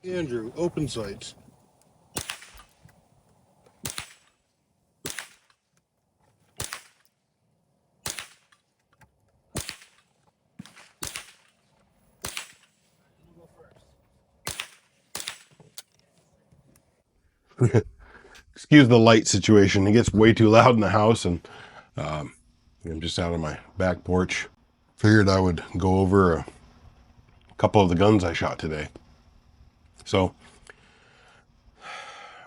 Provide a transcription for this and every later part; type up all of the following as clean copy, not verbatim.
Andrew, open sights. Excuse the light situation. It gets way too loud in the house, and um, I'm just out on my back porch. Figured I would go over a couple of the guns I shot today. So,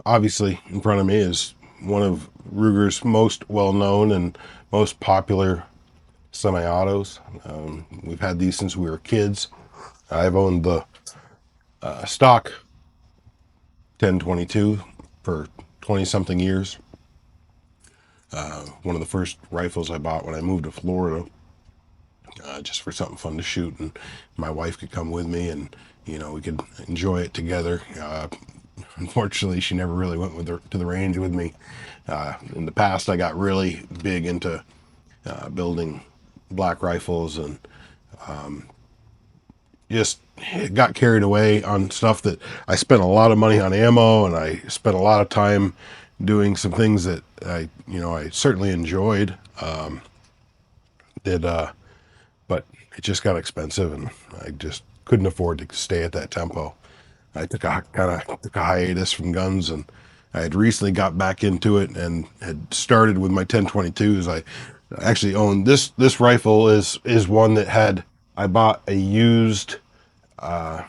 obviously, in front of me is one of Ruger's most well-known and most popular semi-autos. We've had these since we were kids. I've owned the stock 1022 for 20-something years. One of the first rifles I bought when I moved to Florida, just for something fun to shoot, and my wife could come with me, and we could enjoy it together. Unfortunately, she never really went to the range with me. In the past, I got really big into building black rifles, and just got carried away on stuff that I spent a lot of money on ammo, and I spent a lot of time doing some things that I certainly enjoyed. But it just got expensive, and I just couldn't afford to stay at that tempo. I took a hiatus from guns, and I had recently got back into it and had started with my 1022s. I actually owned this rifle is one that I bought a used, I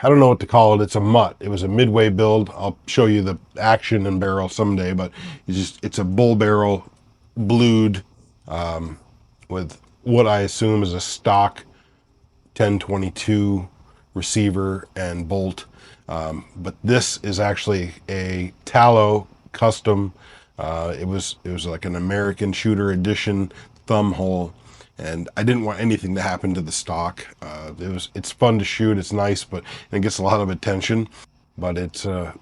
don't know what to call it. It's a mutt. It was a midway build. I'll show you the action and barrel someday, but it's a bull barrel blued, with what I assume is a stock 1022 receiver and bolt. But this is actually a Tallow custom. It was like an American Shooter Edition thumb hole, and I didn't want anything to happen to the stock. It's fun to shoot. It's nice, but it gets a lot of attention. But it's a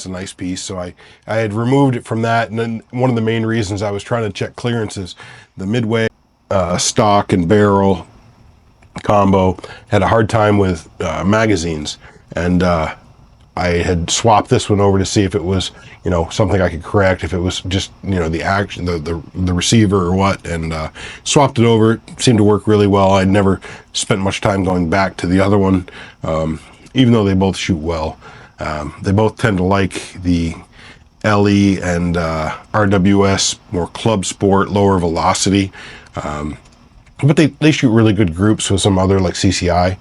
nice piece. So I had removed it from that, and then one of the main reasons I was trying to check clearances, the Midway stock and barrel combo had a hard time with magazines, and I had swapped this one over to see if it was something I could correct, if it was just the action, the receiver or what, and swapped it over. It seemed to work really well. I'd never spent much time going back to the other one, even though they both shoot well. They both tend to like the LE and RWS, more club sport, lower velocity. But they shoot really good groups with some other, like CCI.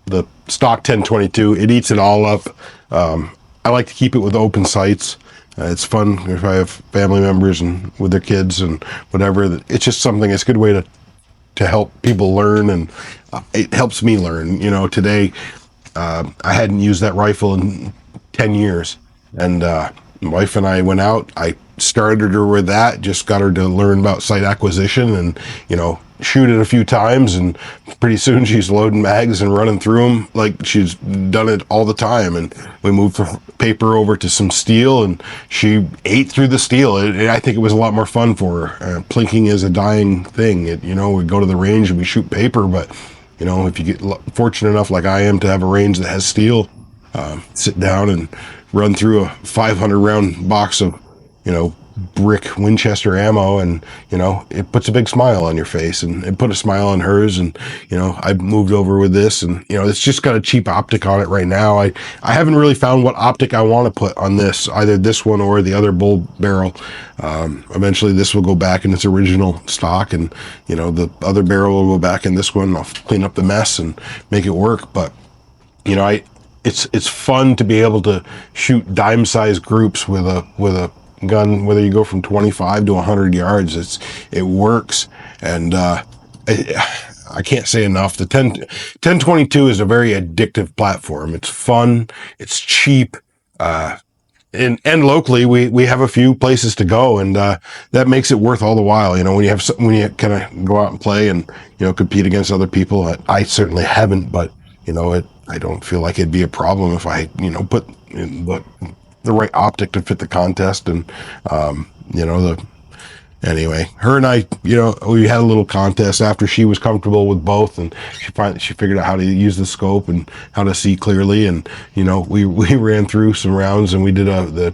The stock 1022, it eats it all up. I like to keep it with open sights. It's fun if I have family members and with their kids and whatever. It's just something. It's a good way to help people learn, and it helps me learn. Today I hadn't used that rifle in 10 years, and my wife and I went out. I started her with that, just got her to learn about sight acquisition, and shoot it a few times, and pretty soon she's loading mags and running through them like she's done it all the time. And we moved from paper over to some steel, and she ate through the steel. I think it was a lot more fun for her. Plinking is a dying thing. We go to the range and we shoot paper, but if you get fortunate enough like I am to have a range that has steel, sit down and run through a 500 round box of brick Winchester ammo, and it puts a big smile on your face, and it put a smile on hers. And I moved over with this, and it's just got a cheap optic on it right now. I haven't really found what optic I want to put on this, either this one or the other bull barrel. Eventually this will go back in its original stock, and the other barrel will go back in this one. I'll clean up the mess and make it work. But it's fun to be able to shoot dime sized groups with a gun, whether you go from 25 to 100 yards. It works, and I can't say enough. The 1022 is a very addictive platform. It's fun, it's cheap, and locally we have a few places to go, and that makes it worth all the while. When you have something, when you kind of go out and play and compete against other people. I certainly haven't, but I don't feel like it'd be a problem if I put in the right optic to fit the contest, and anyway, her and I, we had a little contest after she was comfortable with both, and she figured out how to use the scope and how to see clearly, and we ran through some rounds, and we did the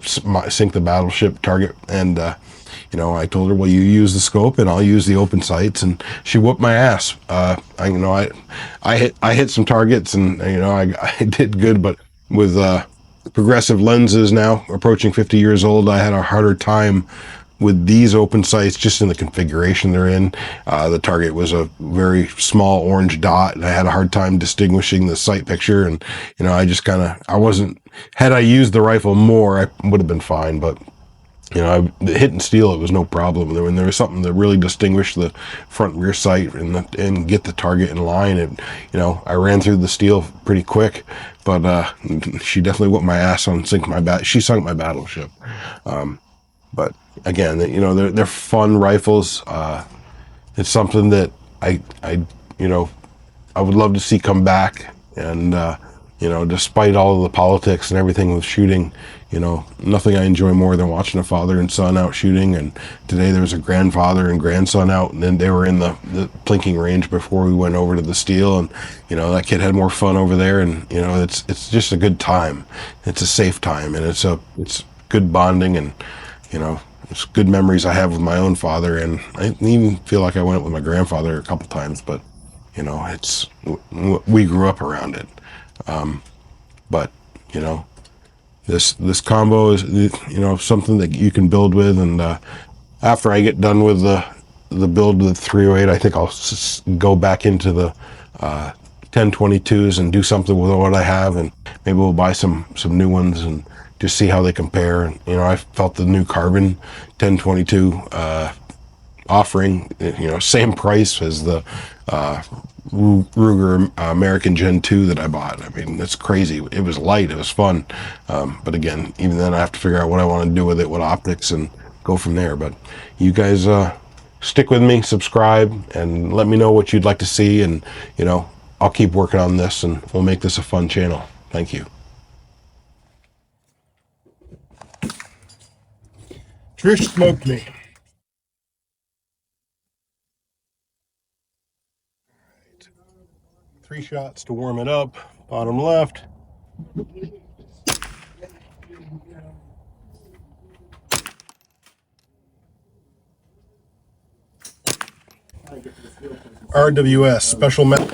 sink the battleship target, and I told her, well, you use the scope and I'll use the open sights, and she whooped my ass. I hit some targets, and I did good, but with progressive lenses now approaching 50 years old, I had a harder time with these open sights just in the configuration they're in. The target was a very small orange dot, and I had a hard time distinguishing the sight picture, and I wasn't, had I used the rifle more, I would have been fine, but hit and steal, it was no problem. When there was something to really distinguish the front and rear sight and get the target in line, and I ran through the steel pretty quick, but she definitely whooped my ass on she sunk my battleship. But again, they're fun rifles. It's something that I would love to see come back, and despite all of the politics and everything with shooting, nothing I enjoy more than watching a father and son out shooting. And today there was a grandfather and grandson out, and then they were in the plinking range before we went over to the steel, and that kid had more fun over there, and it's just a good time. It's a safe time, and it's good bonding, and it's good memories I have with my own father, and I even feel like I went with my grandfather a couple times, but we grew up around it. But this combo is something that you can build with, and after I get done with the build with 308, I think I'll go back into the 1022s and do something with what I have, and maybe we'll buy some new ones and just see how they compare. And I felt the new carbon 1022 offering, same price as the Ruger American Gen 2 that I bought. I mean, that's crazy. It was light, it was fun, but again, even then I have to figure out what I want to do with it, what optics, and go from there. But you guys stick with me, subscribe, and let me know what you'd like to see, and I'll keep working on this, and we'll make this a fun channel. Thank you. Trish smoked me. 3 shots to warm it up. Bottom left. RWS special match.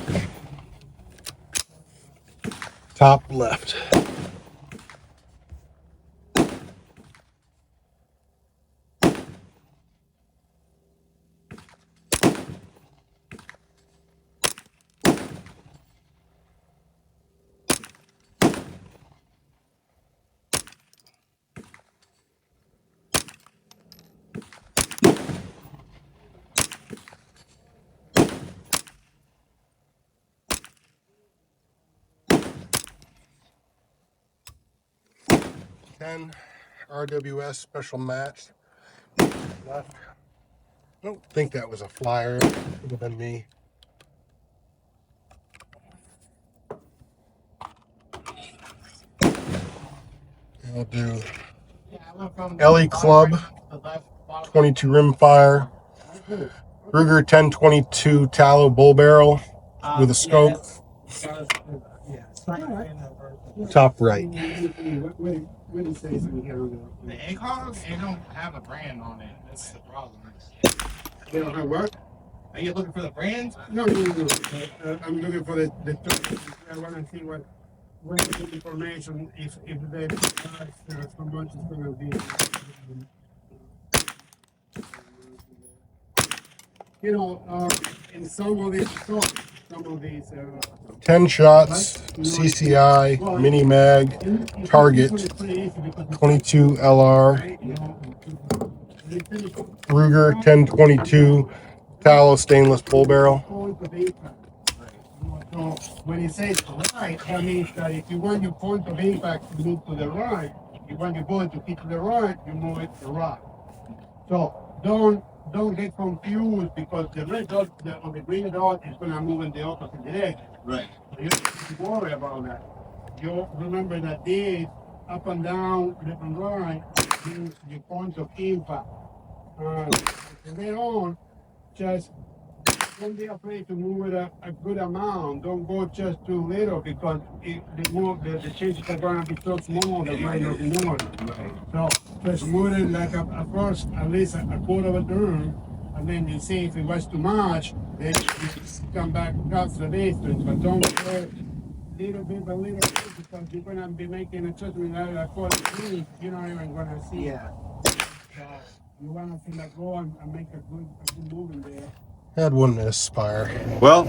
Top left. RWS special match. Left. I don't think that was a flyer. It could have been me. I'll do LE Club 22 rimfire, Ruger 1022 tallow bull barrel with a scope. Top right. The egg hogs, they don't have a brand on it. That's the problem. They don't have what? Are you looking for the brand? No. I'm looking for the I want to see what is the information, if they how much it's going to be. In some of these stores, 10 shots, CCI, mini mag, target, 22 LR, Ruger 1022 tallow stainless bull barrel. So when it says right, that means that if you want your point of impact to move to the right, you want your bullet to hit to the right, you move it to the right. So don't get confused, because the red dot on the green dot is going to move in the opposite direction. Right. So you don't have to worry about that. You remember that this up and down, left and right, means your point of impact. And then on, just don't be afraid to move it a good amount. Don't go just too little because the changes are going to be so small that might not move it. So just move it like a first, at least a quarter of a turn, and then you see if it was too much, then you come back across the distance. But don't go little bit by little bit because you're going to be making adjustment out of that 40 you're not even going to see it. So you want to see that go and make a good move in there. Had one misfire. Well,